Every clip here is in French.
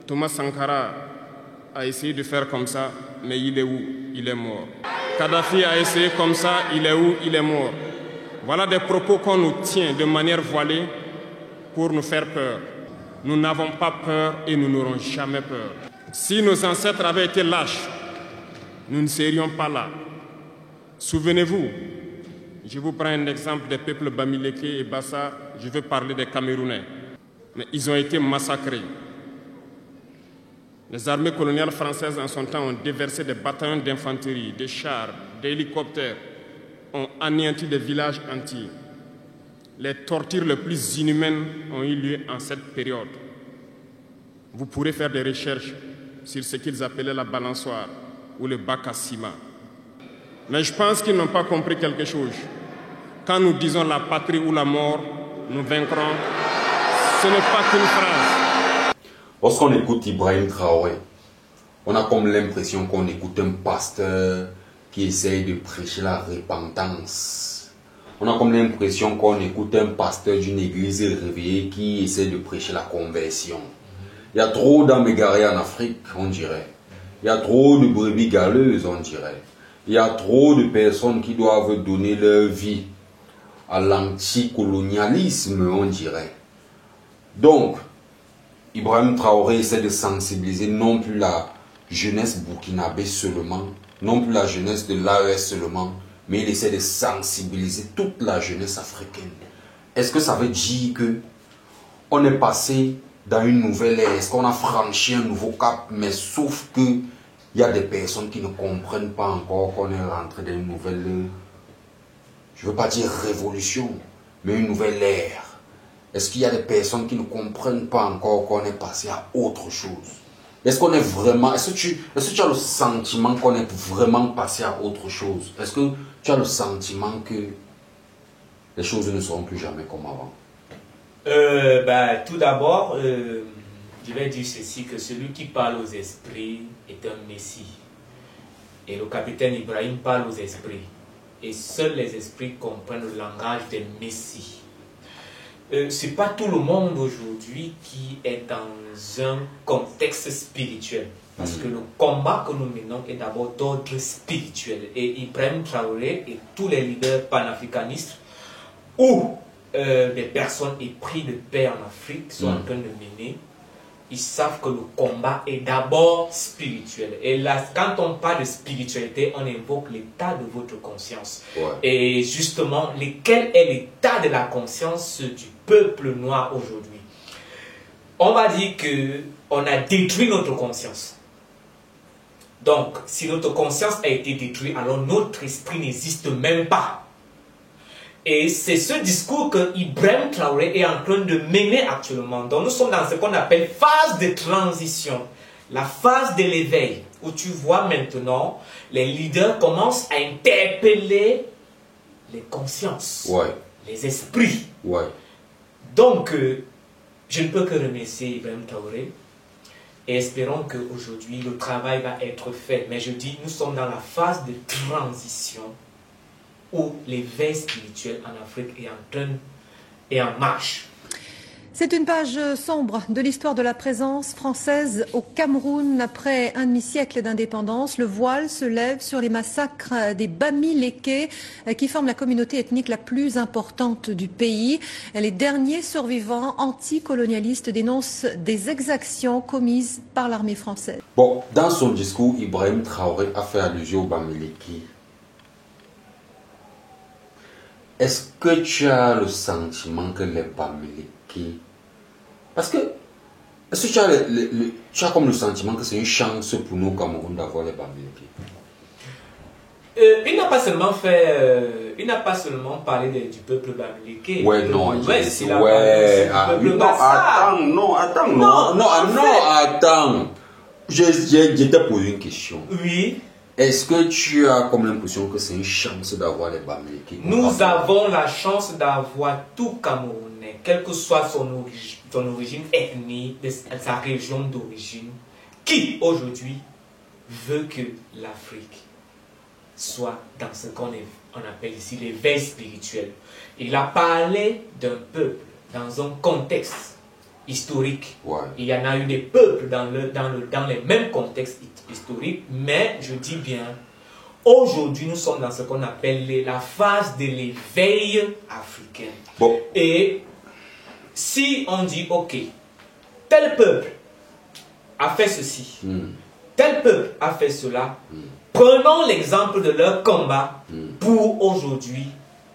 Thomas Sankara a essayé de faire comme ça, mais il est où? Il est mort. Kadhafi a essayé comme ça, il est où? Il est mort. Voilà des propos qu'on nous tient de manière voilée pour nous faire peur. Nous n'avons pas peur et nous n'aurons jamais peur. Si nos ancêtres avaient été lâches, nous ne serions pas là. Souvenez-vous, je vous prends un exemple des peuples Bamileke et Bassa, je vais parler des Camerounais. Mais ils ont été massacrés. Les armées coloniales françaises en son temps ont déversé des bataillons d'infanterie, des chars, des hélicoptères, ont anéanti des villages entiers. Les tortures les plus inhumaines ont eu lieu en cette période. Vous pourrez faire des recherches sur ce qu'ils appelaient la balançoire ou le bac à ciment. Mais je pense qu'ils n'ont pas compris quelque chose. Quand nous disons la patrie ou la mort, nous vaincrons, ce n'est pas qu'une phrase. Lorsqu'on écoute Ibrahim Traoré, on a comme l'impression qu'on écoute un pasteur qui essaye de prêcher la repentance. On a comme l'impression qu'on écoute un pasteur d'une église réveillée qui essaie de prêcher la conversion. Il y a trop d'âmes égarées en Afrique, on dirait. Il y a trop de brebis galeuses, on dirait. Il y a trop de personnes qui doivent donner leur vie à l'anticolonialisme, on dirait. Donc, Ibrahim Traoré essaie de sensibiliser non plus la jeunesse burkinabé seulement, non plus la jeunesse de l'AES seulement, mais il essaie de sensibiliser toute la jeunesse africaine. Est-ce que ça veut dire que on est passé dans une nouvelle ère? Est-ce qu'on a franchi un nouveau cap? Mais sauf que il y a des personnes qui ne comprennent pas encore qu'on est rentré dans une nouvelle, je ne veux pas dire révolution, mais une nouvelle ère. Est-ce qu'il y a des personnes qui ne comprennent pas encore qu'on est passé à autre chose? Est-ce qu'on est vraiment, est-ce que tu as le sentiment qu'on est vraiment passé à autre chose? Est-ce que tu as le sentiment que les choses ne seront plus jamais comme avant? Tout d'abord, je vais dire ceci, que celui qui parle aux esprits est un messie. Et le capitaine Ibrahim parle aux esprits. Et seuls les esprits comprennent le langage des messies. Ce n'est pas tout le monde aujourd'hui qui est dans un contexte spirituel. Parce que le combat que nous menons est d'abord d'ordre spirituel. Et Ibrahim Traoré et tous les leaders panafricanistes ou des personnes épris de paix en Afrique sont en train de mener, ils savent que le combat est d'abord spirituel. Et là, quand on parle de spiritualité, on invoque l'état de votre conscience. Ouais. Et justement, quel est l'état de la conscience du peuple noir aujourd'hui? On va dire qu'on a détruit notre conscience. Donc, si notre conscience a été détruite, alors notre esprit n'existe même pas. Et c'est ce discours que Ibrahim Traoré est en train de mener actuellement. Donc nous sommes dans ce qu'on appelle phase de transition, la phase de l'éveil, où tu vois maintenant les leaders commencent à interpeller les consciences, les esprits. Donc, je ne peux que remercier Ibrahim Traoré et espérons qu'aujourd'hui le travail va être fait. Mais je dis, nous sommes dans la phase de transition où l'éveil spirituel en Afrique est en marche. C'est une page sombre de l'histoire de la présence française au Cameroun. Après un demi-siècle d'indépendance, le voile se lève sur les massacres des Bamileke, qui forment la communauté ethnique la plus importante du pays. Les derniers survivants anticolonialistes dénoncent des exactions commises par l'armée française. Bon, dans son discours, Ibrahim Traoré a fait allusion aux Bamileke. Est-ce que tu as le sentiment que les Bamileke... Parce que... Est-ce que tu as comme le sentiment que c'est une chance pour nous au Cameroun d'avoir les Bamileke? Il n'a pas seulement fait... il n'a pas seulement parlé du peuple Bamileke. Ouais, non. Attends. Je t'ai posé une question. Oui. Est-ce que tu as comme l'impression que c'est une chance d'avoir les Bamileke? Nous avons la chance d'avoir tout Camerounais, quelle que soit son origine ethnique, sa région d'origine, qui aujourd'hui veut que l'Afrique soit dans ce qu'on appelle ici l'éveil spirituel. Il a parlé d'un peuple dans un contexte historiques. Ouais. Il y en a eu des peuples dans les mêmes contextes historiques, mais je dis bien, aujourd'hui nous sommes dans ce qu'on appelle la phase de l'éveil africain. Bon. Et si on dit, ok, tel peuple a fait ceci, tel peuple a fait cela, prenons l'exemple de leur combat pour aujourd'hui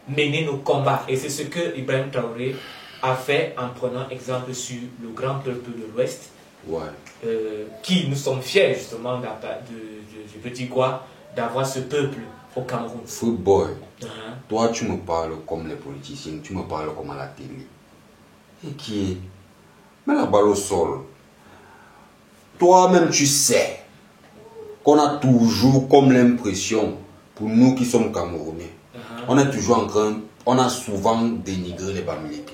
mener nos combats. Et c'est ce que Ibrahim Traoré a fait en prenant exemple sur le grand peuple de l'Ouest, qui nous sommes fiers justement du Petit Goua d'avoir ce peuple au Cameroun. Footboy, toi tu me parles comme les politiciens, tu me parles comme à la télé. Et qui est? Mets la balle au sol. Toi-même tu sais qu'on a toujours comme l'impression, pour nous qui sommes Camerounais, on est toujours en train, on a souvent dénigré les Bamileke.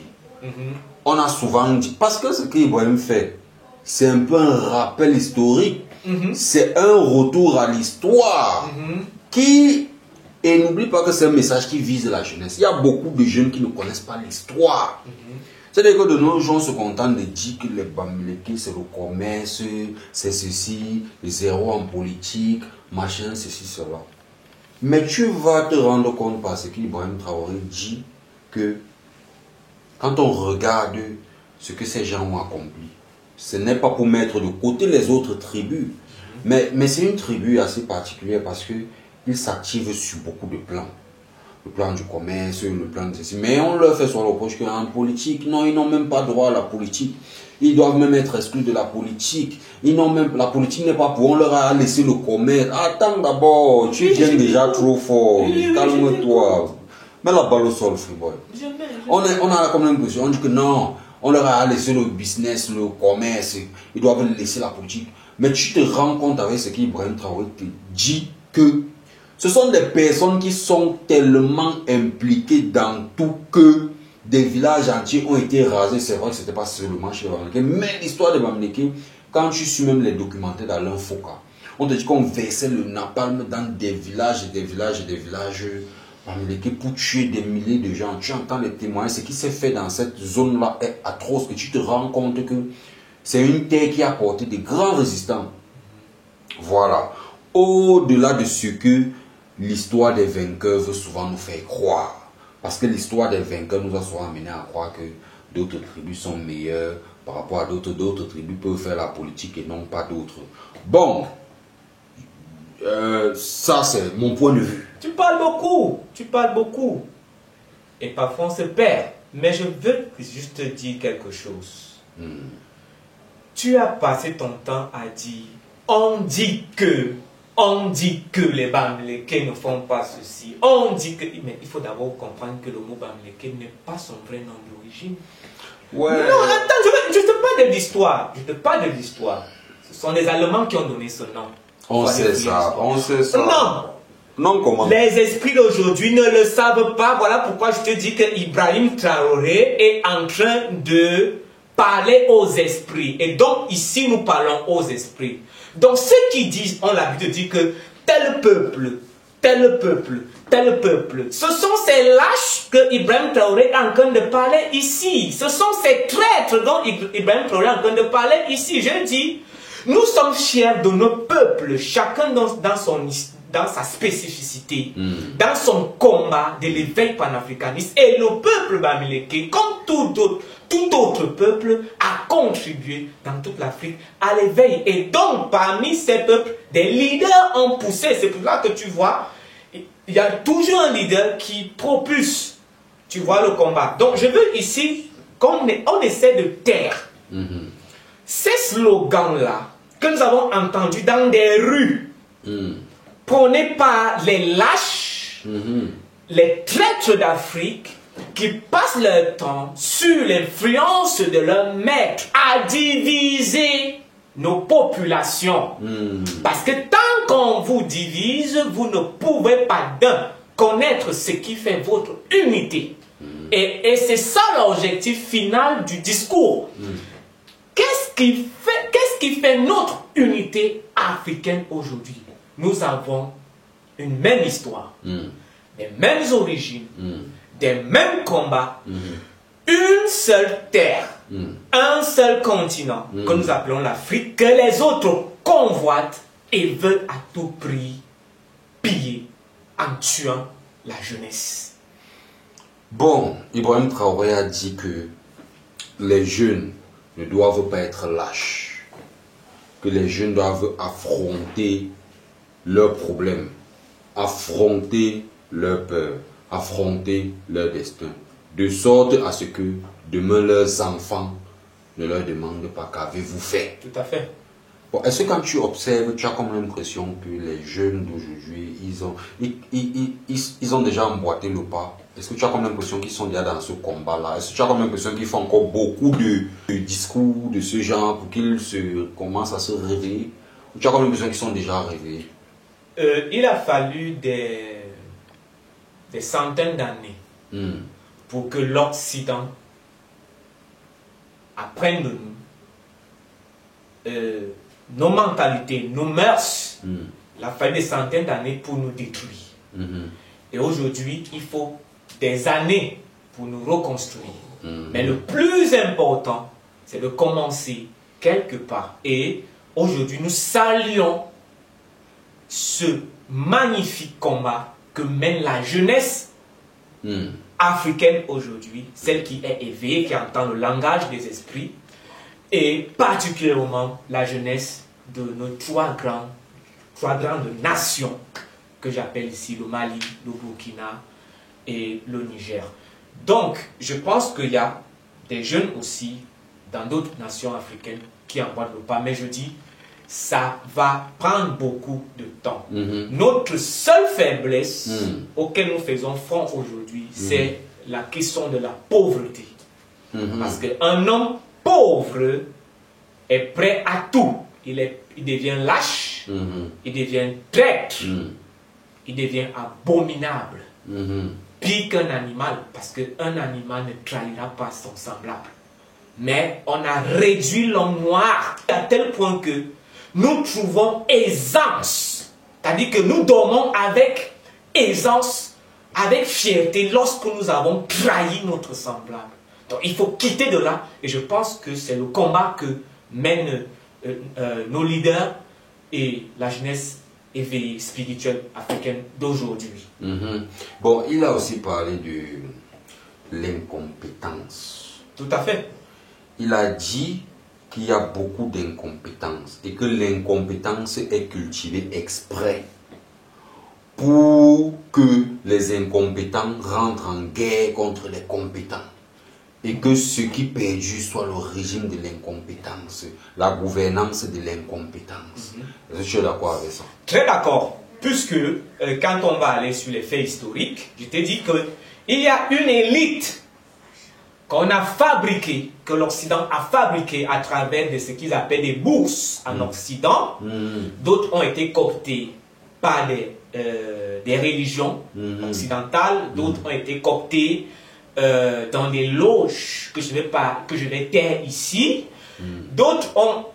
On a souvent dit, parce que ce qu'Ibrahim fait, c'est un peu un rappel historique, c'est un retour à l'histoire qui, et n'oublie pas que c'est un message qui vise la jeunesse. Il y a beaucoup de jeunes qui ne connaissent pas l'histoire. C'est-à-dire que de nos jours, on se contente de dire que les Bamileke, c'est le commerce, c'est ceci, les zéros en politique, machin, ceci, cela. Mais tu vas te rendre compte par ce qu'Ibrahim Traoré dit que quand on regarde ce que ces gens ont accompli, ce n'est pas pour mettre de côté les autres tribus, mais c'est une tribu assez particulière parce qu'ils s'activent sur beaucoup de plans. Le plan du commerce, le plan de ceci. Mais on leur fait sur le reproche qu'en politique, non, ils n'ont même pas droit à la politique. Ils doivent même être exclus de la politique. La politique n'est pas pour, on leur a laissé le commerce. Attends d'abord, tu viens déjà trop fort. Calme-toi. Mets la balle au sol, Freeboy. On a comme l'impression, on dit que non, on leur a laissé le business, le commerce. Ils doivent laisser la politique. Mais tu te rends compte avec ce qu'Ibrahim Traoré te dit que ce sont des personnes qui sont tellement impliquées dans tout que des villages entiers ont été rasés. C'est vrai que ce n'était pas seulement chez les Bamileke, mais l'histoire des Bamileke, quand tu suis même les documentaires d'Alain Foka, on te dit qu'on versait le napalm dans des villages et des villages et des villages Bamileke pour tuer des milliers de gens. Tu entends les témoignages, ce qui s'est fait dans cette zone-là est atroce, que tu te rends compte que c'est une terre qui a porté des grands résistants. Voilà. Au-delà de ce que l'histoire des vainqueurs veut souvent nous faire croire. Parce que l'histoire des vainqueurs nous a souvent amené à croire que d'autres tribus sont meilleures par rapport à d'autres tribus peuvent faire la politique et non pas d'autres. Bon, ça c'est mon point de vue. Tu parles beaucoup. Et parfois on se perd. Mais je veux juste te dire quelque chose. Tu as passé ton temps à dire, on dit que les Bamileke ne font pas ceci. On dit que... Mais il faut d'abord comprendre que le mot Bamileke n'est pas son vrai nom d'origine. Ouais. Non, attends, je te parle de l'histoire. Ce sont les Allemands qui ont donné ce nom. On sait ça. Non, comment? Les esprits d'aujourd'hui ne le savent pas. Voilà pourquoi je te dis que Ibrahim Traoré est en train de parler aux esprits. Et donc ici nous parlons aux esprits. Donc ceux qui disent, on l'habitude de dire que tel peuple, ce sont ces lâches que Ibrahim Traoré est en train de parler ici. Ce sont ces traîtres dont Ibrahim Traoré est en train de parler ici. Je dis, nous sommes fiers de nos peuples, chacun dans sa spécificité, dans son combat de l'éveil panafricaniste. Et le peuple Bamileke, comme tout autre peuple, a contribué dans toute l'Afrique à l'éveil. Et donc, parmi ces peuples, des leaders ont poussé. C'est pour ça que tu vois, il y a toujours un leader qui propulse, tu vois, le combat. Donc, je veux ici qu'on essaie de taire ces slogans-là que nous avons entendus dans des rues. Prônés par les lâches, les traîtres d'Afrique, qui passent leur temps sur l'influence de leurs maîtres à diviser nos populations. Parce que tant qu'on vous divise, vous ne pouvez pas connaître ce qui fait votre unité. Et c'est ça l'objectif final du discours. Qu'est-ce qui fait notre unité africaine aujourd'hui? Nous avons une même histoire, des mêmes origines, des mêmes combats. une seule terre, un seul continent que nous appelons l'Afrique, que les autres convoitent et veulent à tout prix piller en tuant la jeunesse. Bon, Ibrahim Traoré a dit que les jeunes ne doivent pas être lâches, que les jeunes doivent affronter leurs problèmes, affronter leurs peurs, affronter leur destin, de sorte à ce que demain leurs enfants ne leur demandent pas qu'avez-vous fait. Tout à fait. Bon, est-ce que quand tu observes, tu as comme l'impression que les jeunes d'aujourd'hui, ils ont déjà emboîté le pas? Est-ce que tu as comme l'impression qu'ils sont déjà dans ce combat-là? Est-ce que tu as comme l'impression qu'ils font encore beaucoup de discours de ce genre pour qu'ils commencent à se réveiller? Ou tu as comme l'impression qu'ils sont déjà réveillés? Il a fallu des centaines d'années pour que l'Occident apprenne de nous nos mentalités, nos mœurs. Il a fallu des centaines d'années pour nous détruire. Et aujourd'hui, il faut des années pour nous reconstruire. Mais le plus important, c'est de commencer quelque part. Et aujourd'hui, nous saluons ce magnifique combat que mène la jeunesse africaine aujourd'hui, celle qui est éveillée, qui entend le langage des esprits, et particulièrement la jeunesse de nos trois grandes nations que j'appelle ici le Mali, le Burkina et le Niger. Donc, je pense qu'il y a des jeunes aussi dans d'autres nations africaines qui emboîtent le pas, mais je dis, ça va prendre beaucoup de temps. Notre seule faiblesse auquel nous faisons front aujourd'hui, c'est la question de la pauvreté. Parce qu'un homme pauvre est prêt à tout. Il devient lâche, il devient traître, il devient abominable. Pire qu'un animal, parce qu'un animal ne trahira pas son semblable. Mais on a réduit l'homme noir à tel point que nous trouvons aisance. C'est-à-dire que nous dormons avec aisance, avec fierté, lorsque nous avons trahi notre semblable. Donc il faut quitter de là, et je pense que c'est le combat que mènent nos leaders et la jeunesse éveillée spirituelle africaine d'aujourd'hui. Bon, il a aussi parlé de l'incompétence. Tout à fait. Il a dit qu'il y a beaucoup d'incompétence et que l'incompétence est cultivée exprès pour que les incompétents rentrent en guerre contre les compétents et que ce qui perdure soit le régime de l'incompétence, la gouvernance de l'incompétence. Est-ce que tu es d'accord avec ça? Très d'accord, puisque quand on va aller sur les faits historiques, je t'ai dit qu'il y a une élite qu'on a fabriquée, que l'Occident a fabriquée à travers de ce qu'ils appellent des bourses en Occident. D'autres ont été cooptées par des religions occidentales, d'autres ont été cooptées dans des loges que je vais taire ici. D'autres ont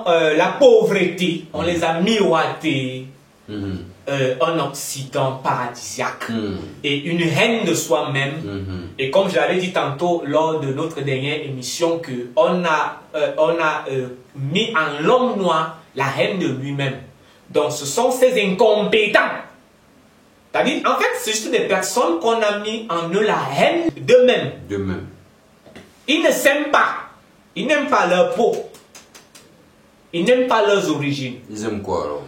la pauvreté, on les a miroités un Occident paradisiaque et une haine de soi-même. Et comme je l'avais dit tantôt lors de notre dernière émission, qu'on a mis en l'homme noir la haine de lui-même. Donc ce sont ces incompétents. C'est-à-dire, en fait, c'est juste des personnes qu'on a mis en eux la haine d'eux-mêmes. Ils ne s'aiment pas. Ils n'aiment pas leur peau. Ils n'aiment pas leurs origines. Ils aiment quoi alors?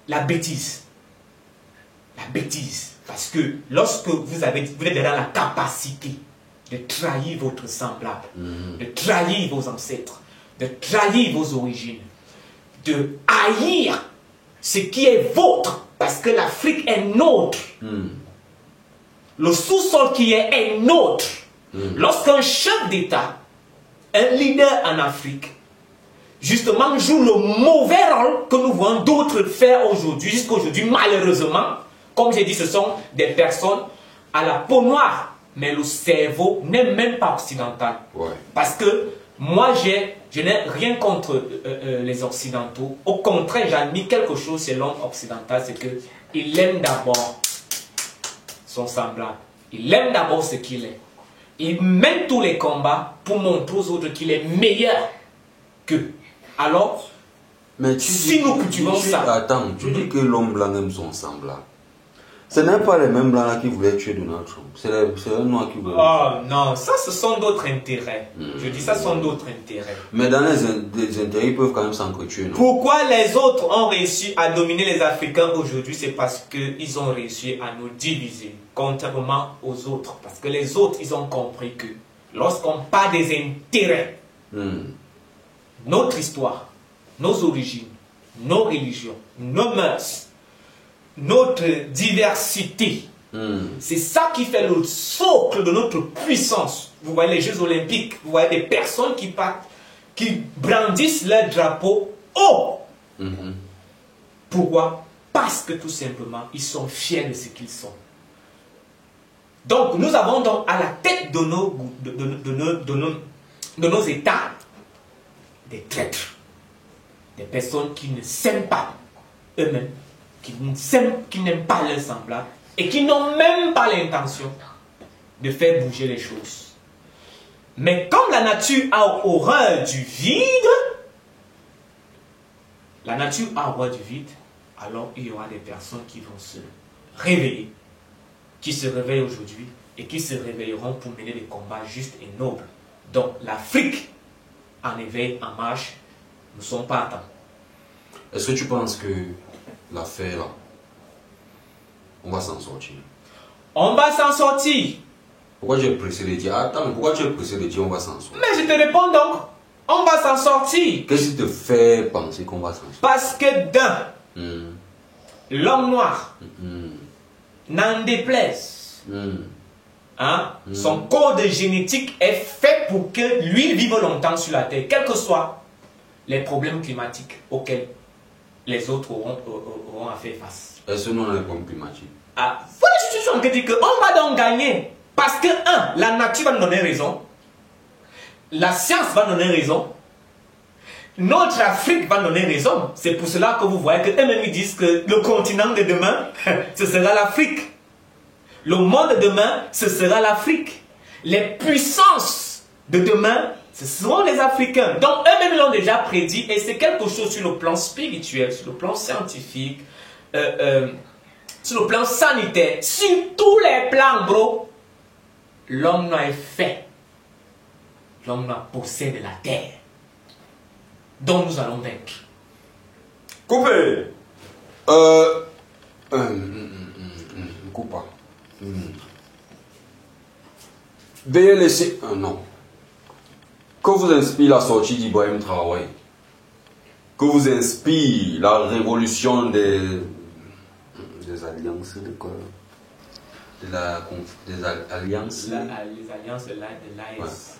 La bêtise. La bêtise. Parce que lorsque vous êtes dans la capacité de trahir votre semblable, de trahir vos ancêtres, de trahir vos origines, de haïr ce qui est vôtre, parce que l'Afrique est nôtre. Le sous-sol qui est nôtre. Lorsqu'un chef d'État, un leader en Afrique, justement joue le mauvais rôle que nous voyons d'autres faire aujourd'hui, jusqu'à aujourd'hui, malheureusement, comme j'ai dit, ce sont des personnes à la peau noire, mais le cerveau n'est même pas occidental. Parce que moi, je n'ai rien contre les Occidentaux. Au contraire, j'admire quelque chose chez l'homme occidental, c'est qu'il aime d'abord son semblable. Il aime d'abord ce qu'il est. Il mène tous les combats pour montrer aux autres qu'il est meilleur qu'eux. Alors, mais si nous cultivons ça... Attends, tu dis que l'homme blanc aime son semblable. Ce n'est pas les mêmes blancs là qui voulaient tuer Donald Trump. C'est les noirs qui voulaient... Oh non, ça ce sont d'autres intérêts. Je dis ça ce sont d'autres intérêts. Mais dans les intérêts, ils peuvent quand même s'entretuer, non? Pourquoi les autres ont réussi à dominer les Africains aujourd'hui? C'est parce qu'ils ont réussi à nous diviser, contrairement aux autres. Parce que les autres, ils ont compris que lorsqu'on parle des intérêts, notre histoire, nos origines, nos religions, nos mœurs, notre diversité, c'est ça qui fait le socle de notre puissance. Vous voyez les Jeux Olympiques, vous voyez des personnes qui partent, qui brandissent leur drapeau haut. Pourquoi? Parce que tout simplement, ils sont fiers de ce qu'ils sont. Donc, nous avons donc à la tête de nos États des traîtres, des personnes qui ne s'aiment pas eux-mêmes, qui n'aiment pas leurs semblables et qui n'ont même pas l'intention de faire bouger les choses. Mais comme la nature a horreur du vide, alors il y aura des personnes qui vont se réveiller, qui se réveillent aujourd'hui et qui se réveilleront pour mener des combats justes et nobles. Donc l'Afrique en éveil, en marche, nous sommes pas à temps. Est-ce que tu penses que l'affaire là, on va s'en sortir? On va s'en sortir. Pourquoi tu es pressé de dire? Attends, pourquoi tu es pressé de dire on va s'en sortir? Mais je te réponds donc, on va s'en sortir. Qu'est-ce qui te fait penser qu'on va s'en sortir? Parce que d'un, l'homme noir, n'en déplaise, son code génétique est fait pour que lui vive longtemps sur la terre, quels que soient les problèmes climatiques auxquels les autres auront à faire face. Est-ce que nous on a les problèmes climatiques? Voilà, je suis en train de dire qu'on va donc gagner. Parce que, la nature va nous donner raison. La science va nous donner raison. Notre Afrique va nous donner raison. C'est pour cela que vous voyez qu'eux-mêmes ils disent que le continent de demain, ce sera l'Afrique. Le monde de demain, ce sera l'Afrique. Les puissances de demain, ce seront les Africains. Donc eux-mêmes l'ont déjà prédit et c'est quelque chose sur le plan spirituel, sur le plan scientifique, sur le plan sanitaire, sur tous les plans, bro. L'homme noir est fait. L'homme noir possède la terre. Donc nous allons vaincre. Coupé. Coupe pas. Veuillez laisser. Non. Que vous inspire la sortie d'Ibrahim Traoré? Que vous inspire la révolution des alliances de quoi? Des alliances. Les alliances de l'AS.